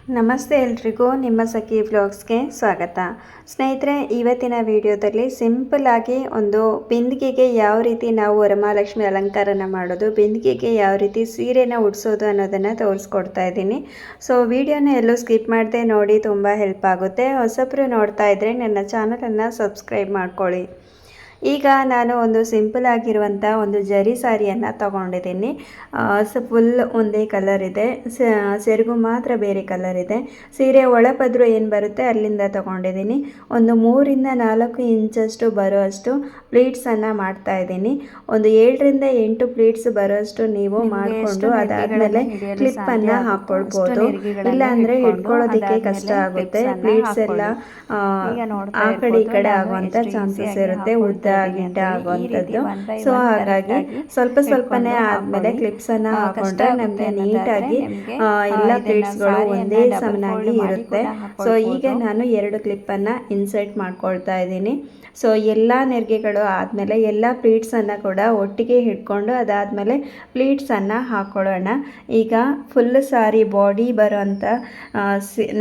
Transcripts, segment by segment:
ನಮಸ್ತೆ ಎಲ್ರಿಗೂ, ನಿಮ್ಮ ಸಖಿ ವ್ಲಾಗ್ಸ್ಗೆ ಸ್ವಾಗತ. ಸ್ನೇಹಿತರೆ, ಇವತ್ತಿನ ವಿಡಿಯೋದಲ್ಲಿ ಸಿಂಪಲ್ ಆಗಿ ಒಂದು ಬಿಂದಿಗೆಗೆ ಯಾವ ರೀತಿ ನಾವು ವರಮಹಾಲಕ್ಷ್ಮಿ ಅಲಂಕಾರನ ಮಾಡೋದು, ಬಿಂದಿಗೆಗೆ ಯಾವ ರೀತಿ ಸೀರೆನ ಉಡಿಸೋದು ಅನ್ನೋದನ್ನು ತೋರಿಸ್ಕೊಡ್ತಾ ಇದ್ದೀನಿ. ಸೊ ವಿಡಿಯೋನ ಎಲ್ಲೂ ಸ್ಕಿಪ್ ಮಾಡದೆ ನೋಡಿ, ತುಂಬ ಹೆಲ್ಪ್ ಆಗುತ್ತೆ. ಹೊಸಬ್ರು ನೋಡ್ತಾ ಇದ್ದರೆ ನನ್ನ ಚಾನಲನ್ನು ಸಬ್ಸ್ಕ್ರೈಬ್ ಮಾಡ್ಕೊಳ್ಳಿ. ಈಗ ನಾನು ಒಂದು ಸಿಂಪಲ್ ಆಗಿರುವಂಥ ಒಂದು ಜರಿ ಸಾರಿಯನ್ನು ತಗೊಂಡಿದ್ದೀನಿ. ಫುಲ್ ಒಂದೇ ಕಲರ್ ಇದೆ, ಸೆರಗು ಮಾತ್ರ ಬೇರೆ ಕಲರ್ ಇದೆ. ಸೀರೆ ಒಳಪದ್ರು ಏನು ಬರುತ್ತೆ ಅಲ್ಲಿಂದ ತಗೊಂಡಿದ್ದೀನಿ. ಒಂದು 3-4 ಇಂಚಷ್ಟು ಬರುವಷ್ಟು ಪ್ಲೀಟ್ಸನ್ನು ಮಾಡ್ತಾ ಇದ್ದೀನಿ. ಒಂದು 7-8 ಪ್ಲೀಟ್ಸ್ ಬರುವಷ್ಟು ನೀವು ಮಾಡಿಕೊಂಡು ಅದಾದಮೇಲೆ ಕ್ಲಿಪ್ಪನ್ನು ಹಾಕ್ಕೊಳ್ಬೋದು. ಇಲ್ಲಾಂದರೆ ಇಟ್ಕೊಳ್ಳೋದಕ್ಕೆ ಕಷ್ಟ ಆಗುತ್ತೆ. ಪ್ಲೀಟ್ಸ್ ಎಲ್ಲ ಆ ಕಡೆ ಈ ಕಡೆ ಆಗುವಂಥ ಚಾನ್ಸಸ್ ಇರುತ್ತೆ, ಉದ್ದ ಗಿಡ್ಡ ಆಗುವಂಥದ್ದು. ಸೊ ಹಾಗಾಗಿ ಸ್ವಲ್ಪನೇ ಆದಮೇಲೆ ಕ್ಲಿಪ್ಸನ್ನು ಹಾಕೊಂಡ್ರೆ ನಮಗೆ ನೀಟಾಗಿ ಎಲ್ಲ ಪ್ಲೇಟ್ಸ್ಗಳು ಒಂದೇ ಸಮನಾಗಿ ಇರುತ್ತೆ. ಸೊ ಈಗ ನಾನು 2 ಕ್ಲಿಪ್ಪನ್ನು ಇನ್ಸರ್ಟ್ ಮಾಡ್ಕೊಳ್ತಾ ಇದ್ದೀನಿ. ಸೊ ಎಲ್ಲ ನೆರಿಗೆಗಳು ಆದಮೇಲೆ ಎಲ್ಲ ಪ್ಲೀಟ್ಸನ್ನು ಕೂಡ ಒಟ್ಟಿಗೆ ಹಿಡ್ಕೊಂಡು ಅದಾದಮೇಲೆ ಪ್ಲೀಟ್ಸನ್ನು ಹಾಕ್ಕೊಳ್ಳೋಣ. ಈಗ ಫುಲ್ ಸಾರಿ ಬಾಡಿ ಬರೋಂಥ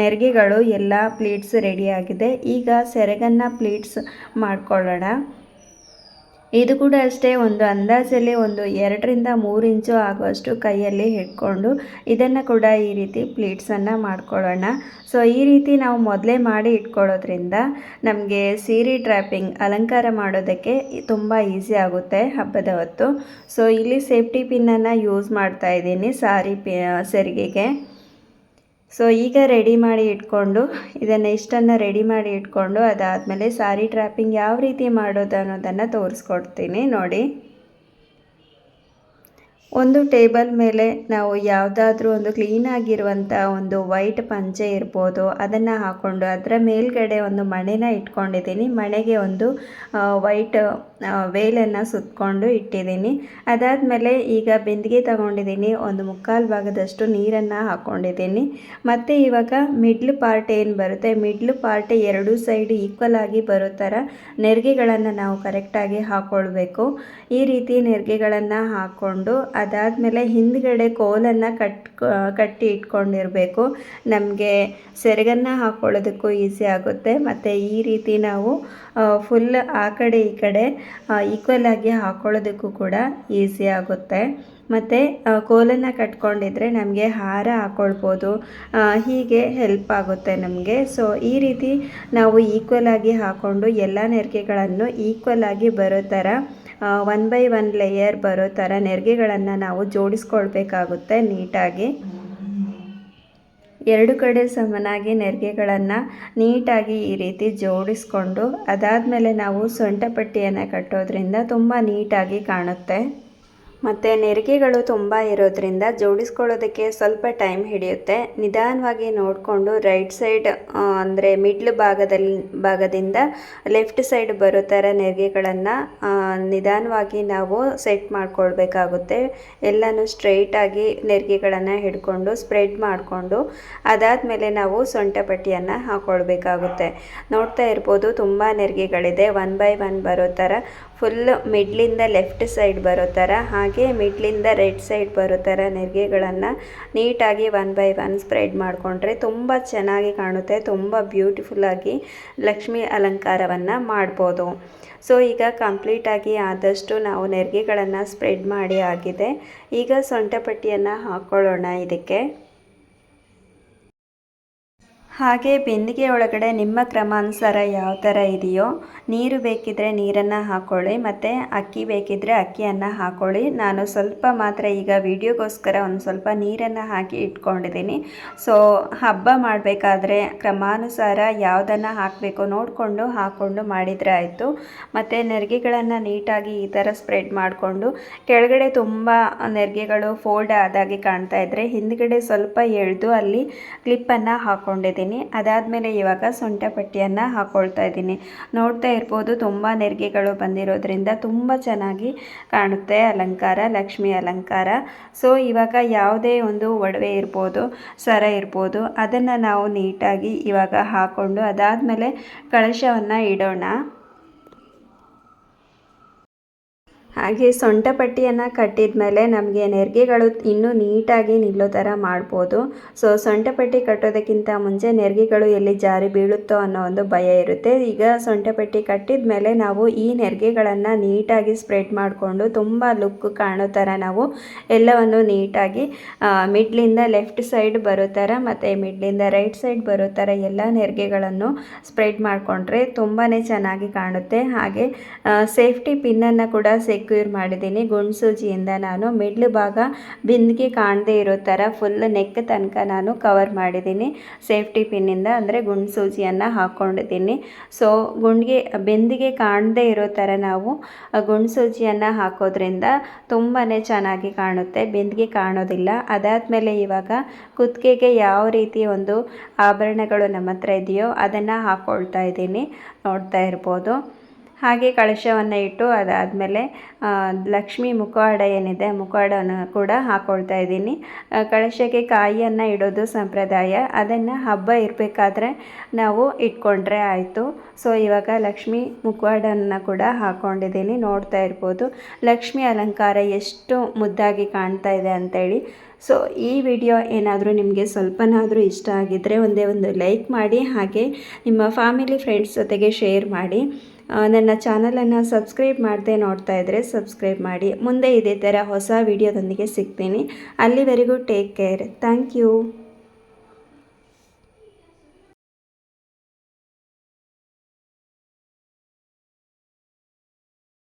ನೆರಿಗೆಗಳು ಎಲ್ಲ ಪ್ಲೀಟ್ಸ್ ರೆಡಿಯಾಗಿದೆ. ಈಗ ಸೆರಗನ್ನು ಪ್ಲೀಟ್ಸ್ ಮಾಡ್ಕೊಳ್ಳೋಣ. ಇದು ಕೂಡ ಅಷ್ಟೇ, ಒಂದು ಅಂದಾಜಲ್ಲಿ ಒಂದು 2-3 ಇಂಚು ಆಗುವಷ್ಟು ಕೈಯಲ್ಲಿ ಹಿಡ್ಕೊಂಡು ಇದನ್ನು ಕೂಡ ಈ ರೀತಿ ಪ್ಲೀಟ್ಸನ್ನು ಮಾಡ್ಕೊಳ್ಳೋಣ. ಸೊ ಈ ರೀತಿ ನಾವು ಮೊದಲೇ ಮಾಡಿ ಇಟ್ಕೊಳ್ಳೋದ್ರಿಂದ ನಮಗೆ ಸೀರೆ ಡ್ರಾಪಿಂಗ್ ಅಲಂಕಾರ ಮಾಡೋದಕ್ಕೆ ತುಂಬ ಈಸಿ ಆಗುತ್ತೆ ಹಬ್ಬದ ಹೊತ್ತು. ಸೊ ಇಲ್ಲಿ ಸೇಫ್ಟಿ ಪಿನ್ನನ್ನು ಯೂಸ್ ಮಾಡ್ತಾ ಇದ್ದೀನಿ ಸಾರಿ ಸೆರಿಗೆಗೆ. ಸೊ ಈಗ ರೆಡಿ ಮಾಡಿ ಇಟ್ಕೊಂಡು ಇಷ್ಟನ್ನು ರೆಡಿ ಮಾಡಿ ಇಟ್ಕೊಂಡು ಅದಾದಮೇಲೆ ಸಾರಿ ಟ್ರ್ಯಾಪಿಂಗ್ ಯಾವ ರೀತಿ ಮಾಡೋದು ಅನ್ನೋದನ್ನು ತೋರಿಸ್ಕೊಡ್ತೀನಿ ನೋಡಿ. ಒಂದು ಟೇಬಲ್ ಮೇಲೆ ನಾವು ಯಾವುದಾದ್ರೂ ಒಂದು ಕ್ಲೀನಾಗಿರುವಂಥ ಒಂದು ವೈಟ್ ಪಂಚೆ ಇರ್ಬೋದು, ಅದನ್ನು ಹಾಕ್ಕೊಂಡು ಅದರ ಮೇಲ್ಗಡೆ ಒಂದು ಮಣೆನ ಇಟ್ಕೊಂಡಿದ್ದೀನಿ. ಮಣೆಗೆ ಒಂದು ವೈಟ್ ವೇಲನ್ನು ಸುತ್ತಕೊಂಡು ಇಟ್ಟಿದ್ದೀನಿ. ಅದಾದಮೇಲೆ ಈಗ ಬಿಂದಿಗೆ ತಗೊಂಡಿದ್ದೀನಿ, ಒಂದು 3/4 ಭಾಗದಷ್ಟು ನೀರನ್ನು ಹಾಕ್ಕೊಂಡಿದ್ದೀನಿ. ಮತ್ತು ಇವಾಗ ಮಿಡ್ಲ್ ಪಾರ್ಟ್ ಏನು ಬರುತ್ತೆ, ಮಿಡ್ಲ್ ಪಾರ್ಟ್ 2 ಸೈಡ್ ಈಕ್ವಲ್ ಆಗಿ ಬರೋ ಥರ ನೆರಿಗೆಗಳನ್ನು ನಾವು ಕರೆಕ್ಟಾಗಿ ಹಾಕ್ಕೊಳ್ಬೇಕು. ಈ ರೀತಿ ನೆರಿಗೆಗಳನ್ನು ಹಾಕ್ಕೊಂಡು ಅದಾದಮೇಲೆ ಹಿಂದ್ಗಡೆ ಕೋಲನ್ನು ಕಟ್ಟಿ ಇಟ್ಕೊಂಡಿರಬೇಕು. ನಮಗೆ ಸೆರಗನ್ನು ಹಾಕ್ಕೊಳ್ಳೋದಕ್ಕೂ ಈಸಿ ಆಗುತ್ತೆ. ಮತ್ತು ಈ ರೀತಿ ನಾವು ಫುಲ್ ಆ ಕಡೆ ಈ ಕಡೆ ಈಕ್ವಲ್ ಆಗಿ ಹಾಕ್ಕೊಳ್ಳೋದಕ್ಕೂ ಕೂಡ ಈಸಿ ಆಗುತ್ತೆ. ಮತ್ತು ಕೋಲನ್ನು ಕಟ್ಕೊಂಡಿದ್ರೆ ನಮಗೆ ಹಾರ ಹಾಕ್ಕೊಳ್ಬೋದು, ಹೀಗೆ ಹೆಲ್ಪ್ ಆಗುತ್ತೆ ನಮಗೆ. ಸೊ ಈ ರೀತಿ ನಾವು ಈಕ್ವಲ್ ಆಗಿ ಹಾಕ್ಕೊಂಡು ಎಲ್ಲ ನೆರಿಗೆಗಳನ್ನು ಈಕ್ವಲ್ ಆಗಿ ಬರೋ ಥರ 1 by 1 ಲೇಯರ್ ಬರೋ ಥರ ನೆರಿಗೆಗಳನ್ನು ನಾವು ಜೋಡಿಸ್ಕೊಳ್ಬೇಕಾಗುತ್ತೆ ನೀಟಾಗಿ. 2 ಕಡೆ ಸಮನಾಗಿ ನೆರಿಗೆಗಳನ್ನು ನೀಟಾಗಿ ಈ ರೀತಿ ಜೋಡಿಸ್ಕೊಂಡು ಅದಾದಮೇಲೆ ನಾವು ಸೊಂಟಪಟ್ಟಿಯನ್ನು ಕಟ್ಟೋದ್ರಿಂದ ತುಂಬ ನೀಟಾಗಿ ಕಾಣುತ್ತೆ. ಮತ್ತು ನೆರಿಗೆಗಳು ತುಂಬ ಇರೋದ್ರಿಂದ ಜೋಡಿಸ್ಕೊಳ್ಳೋದಕ್ಕೆ ಸ್ವಲ್ಪ ಟೈಮ್ ಹಿಡಿಯುತ್ತೆ. ನಿಧಾನವಾಗಿ ನೋಡಿಕೊಂಡು ರೈಟ್ ಸೈಡ್ ಅಂದರೆ ಮಿಡ್ಲ್ ಭಾಗದಿಂದ ಲೆಫ್ಟ್ ಸೈಡ್ ಬರೋ ಥರ ನೆರಿಗೆಗಳನ್ನು ನಿಧಾನವಾಗಿ ನಾವು ಸೆಟ್ ಮಾಡ್ಕೊಳ್ಬೇಕಾಗುತ್ತೆ. ಎಲ್ಲನೂ ಸ್ಟ್ರೈಟಾಗಿ ನೆರಿಗೆಗಳನ್ನು ಹಿಡ್ಕೊಂಡು ಸ್ಪ್ರೆಡ್ ಮಾಡಿಕೊಂಡು ಅದಾದಮೇಲೆ ನಾವು ಸೊಂಟಪಟ್ಟಿಯನ್ನು ಹಾಕ್ಕೊಳ್ಬೇಕಾಗುತ್ತೆ. ನೋಡ್ತಾ ಇರ್ಬೋದು, ತುಂಬ ನೆರಿಗೆಗಳಿದೆ. 1 by 1 ಬರೋ ಥರ ಫುಲ್ ಮಿಡ್ಲಿಂದ ಲೆಫ್ಟ್ ಸೈಡ್ ಬರೋ ಥರ, ಹಾಗೆ ಮಿಡ್ಲಿಂದ ರೈಟ್ ಸೈಡ್ ಬರೋ ಥರ ನೆರಿಗೆಗಳನ್ನು ನೀಟಾಗಿ 1 by 1 ಸ್ಪ್ರೆಡ್ ಮಾಡಿಕೊಂಡ್ರೆ ತುಂಬ ಚೆನ್ನಾಗಿ ಕಾಣುತ್ತೆ. ತುಂಬ ಬ್ಯೂಟಿಫುಲ್ಲಾಗಿ ಲಕ್ಷ್ಮಿ ಅಲಂಕಾರವನ್ನು ಮಾಡ್ಬೋದು. ಸೊ ಈಗ ಕಂಪ್ಲೀಟಾಗಿ ಆದಷ್ಟು ನಾವು ನೆರಿಗೆಗಳನ್ನು ಸ್ಪ್ರೆಡ್ ಮಾಡಿ ಆಗಿದೆ. ಈಗ ಸೊಂಟಪಟ್ಟಿಯನ್ನು ಹಾಕ್ಕೊಳ್ಳೋಣ ಇದಕ್ಕೆ. ಹಾಗೆ ಬಿಂದಿಗೆ ಒಳಗಡೆ ನಿಮ್ಮ ಕ್ರಮಾನುಸಾರ ಯಾವ ಥರ ಇದೆಯೋ, ನೀರು ಬೇಕಿದ್ದರೆ ನೀರನ್ನು ಹಾಕ್ಕೊಳ್ಳಿ, ಮತ್ತು ಅಕ್ಕಿ ಬೇಕಿದ್ದರೆ ಅಕ್ಕಿಯನ್ನು ಹಾಕ್ಕೊಳ್ಳಿ. ನಾನು ಸ್ವಲ್ಪ ಮಾತ್ರ ಈಗ ವಿಡಿಯೋಗೋಸ್ಕರ ಒಂದು ಸ್ವಲ್ಪ ನೀರನ್ನು ಹಾಕಿ ಇಟ್ಕೊಂಡಿದ್ದೀನಿ. ಸೊ ಹಬ್ಬ ಮಾಡಬೇಕಾದ್ರೆ ಕ್ರಮಾನುಸಾರ ಯಾವುದನ್ನು ಹಾಕಬೇಕು ನೋಡಿಕೊಂಡು ಹಾಕ್ಕೊಂಡು ಮಾಡಿದರೆ ಆಯಿತು. ಮತ್ತು ನೆರಿಗೆಗಳನ್ನು ನೀಟಾಗಿ ಈ ಥರ ಸ್ಪ್ರೆಡ್ ಮಾಡಿಕೊಂಡು ಕೆಳಗಡೆ ತುಂಬ ನೆರಿಗೆಗಳು ಫೋಲ್ಡ್ ಆದಾಗೆ ಕಾಣ್ತಾ ಇದ್ದರೆ ಹಿಂದ್ಗಡೆ ಸ್ವಲ್ಪ ಎಳೆದು ಅಲ್ಲಿ ಕ್ಲಿಪ್ಪನ್ನು ಹಾಕ್ಕೊಂಡಿದ್ದೀನಿ. ಅದಾದಮೇಲೆ ಇವಾಗ ಸೊಂಟಪಟ್ಟಿಯನ್ನು ಹಾಕ್ಕೊಳ್ತಾ ಇದ್ದೀನಿ. ನೋಡ್ತಾ ಇರ್ಬೋದು, ತುಂಬ ನೆರಿಗೆಗಳು ಬಂದಿರೋದ್ರಿಂದ ತುಂಬ ಚೆನ್ನಾಗಿ ಕಾಣುತ್ತೆ ಅಲಂಕಾರ, ಲಕ್ಷ್ಮಿ ಅಲಂಕಾರ. ಸೊ ಇವಾಗ ಯಾವುದೇ ಒಂದು ಒಡವೆ ಇರ್ಬೋದು, ಸರ ಇರ್ಬೋದು, ಅದನ್ನು ನಾವು ನೀಟಾಗಿ ಇವಾಗ ಹಾಕ್ಕೊಂಡು ಅದಾದಮೇಲೆ ಕಳಶವನ್ನು ಇಡೋಣ. ಹಾಗೆ ಸೊಂಟ ಪಟ್ಟಿಯನ್ನು ಕಟ್ಟಿದ ಮೇಲೆ ನಮಗೆ ನೆರಿಗೆಗಳು ಇನ್ನೂ ನೀಟಾಗಿ ನಿಲ್ಲೋ ಥರ ಮಾಡ್ಬೋದು. ಸೊ ಸೊಂಟ ಪಟ್ಟಿ ಕಟ್ಟೋದಕ್ಕಿಂತ ಮುಂಚೆ ನೆರಿಗೆಗಳು ಎಲ್ಲಿ ಜಾರಿ ಬೀಳುತ್ತೋ ಅನ್ನೋ ಒಂದು ಭಯ ಇರುತ್ತೆ. ಈಗ ಸೊಂಟ ಪಟ್ಟಿ ಕಟ್ಟಿದ ಮೇಲೆ ನಾವು ಈ ನೆರಿಗೆಗಳನ್ನು ನೀಟಾಗಿ ಸ್ಪ್ರೆಡ್ ಮಾಡಿಕೊಂಡು ತುಂಬ ಲುಕ್ ಕಾಣೋ ಥರ ನಾವು ಎಲ್ಲವನ್ನು ನೀಟಾಗಿ ಮಿಡ್ಲಿಂದ ಲೆಫ್ಟ್ ಸೈಡ್ ಬರೋ ಥರ ಮತ್ತು ಮಿಡ್ಲಿಂದ ರೈಟ್ ಸೈಡ್ ಬರೋ ಥರ ಎಲ್ಲ ನೆರಿಗೆಗಳನ್ನು ಸ್ಪ್ರೆಡ್ ಮಾಡಿಕೊಂಡ್ರೆ ತುಂಬಾ ಚೆನ್ನಾಗಿ ಕಾಣುತ್ತೆ. ಹಾಗೆ ಸೇಫ್ಟಿ ಪಿನ್ನನ್ನು ಕೂಡ ಸೆಕ್ಯೂರ್ ಮಾಡಿದ್ದೀನಿ. ಗುಂಡು ಸೂಜಿಯಿಂದ ನಾನು ಮಿಡ್ಲ್ ಭಾಗ ಬಿಂದಿಗೆ ಕಾಣದೇ ಇರೋ ಥರ ಫುಲ್ ನೆಕ್ ತನಕ ನಾನು ಕವರ್ ಮಾಡಿದ್ದೀನಿ ಸೇಫ್ಟಿ ಪಿನ್ನಿಂದ, ಅಂದರೆ ಗುಂಡು ಸೂಜಿಯನ್ನು ಹಾಕ್ಕೊಂಡಿದ್ದೀನಿ. ಸೊ ಬಿಂದಿಗೆ ಕಾಣದೇ ಇರೋ ಥರ ನಾವು ಗುಂಡು ಸೂಜಿಯನ್ನು ಹಾಕೋದ್ರಿಂದ ತುಂಬಾ ಚೆನ್ನಾಗಿ ಕಾಣುತ್ತೆ, ಬಿಂದಿಗೆ ಕಾಣೋದಿಲ್ಲ. ಅದಾದಮೇಲೆ ಇವಾಗ ಕುತ್ತಿಗೆಗೆ ಯಾವ ರೀತಿ ಒಂದು ಆಭರಣಗಳು ನಮ್ಮ ಹತ್ರ ಇದೆಯೋ ಅದನ್ನು ಹಾಕ್ಕೊಳ್ತಾ ಇದ್ದೀನಿ, ನೋಡ್ತಾ ಇರ್ಬೋದು. ಹಾಗೆ ಕಳಶವನ್ನು ಇಟ್ಟು ಅದಾದಮೇಲೆ ಲಕ್ಷ್ಮಿ ಮುಖವಾಡ ಏನಿದೆ ಮುಖವಾಡನ ಕೂಡ ಹಾಕ್ಕೊಳ್ತಾ ಇದ್ದೀನಿ. ಕಳಶಕ್ಕೆ ಕಾಯಿಯನ್ನು ಇಡೋದು ಸಂಪ್ರದಾಯ, ಅದನ್ನು ಹಬ್ಬ ಇರಬೇಕಾದ್ರೆ ನಾವು ಇಟ್ಕೊಂಡ್ರೆ ಆಯಿತು. ಸೊ ಇವಾಗ ಲಕ್ಷ್ಮಿ ಮುಖವಾಡನ ಕೂಡ ಹಾಕ್ಕೊಂಡಿದ್ದೀನಿ, ನೋಡ್ತಾ ಇರ್ಬೋದು ಲಕ್ಷ್ಮಿ ಅಲಂಕಾರ ಎಷ್ಟು ಮುದ್ದಾಗಿ ಕಾಣ್ತಾ ಇದೆ ಅಂಥೇಳಿ. ಸೊ ಈ ವಿಡಿಯೋ ಏನಾದರೂ ನಿಮಗೆ ಸ್ವಲ್ಪನಾದರೂ ಇಷ್ಟ ಆಗಿದ್ದರೆ ಒಂದೇ ಒಂದು ಲೈಕ್ ಮಾಡಿ, ಹಾಗೆ ನಿಮ್ಮ ಫ್ಯಾಮಿಲಿ ಫ್ರೆಂಡ್ಸ್ ಜೊತೆಗೆ ಶೇರ್ ಮಾಡಿ. ನನ್ನ ಚಾನಲನ್ನು ಸಬ್ಸ್ಕ್ರೈಬ್ ಮಾಡದೆ ನೋಡ್ತಾ ಇದ್ದರೆ ಸಬ್ಸ್ಕ್ರೈಬ್ ಮಾಡಿ. ಮುಂದೆ ಇದೇ ಥರ ಹೊಸ ವಿಡಿಯೋದೊಂದಿಗೆ ಸಿಗ್ತೀನಿ. ಅಲ್ಲಿವರೆಗೂ ಟೇಕ್ ಕೇರ್. Thank you.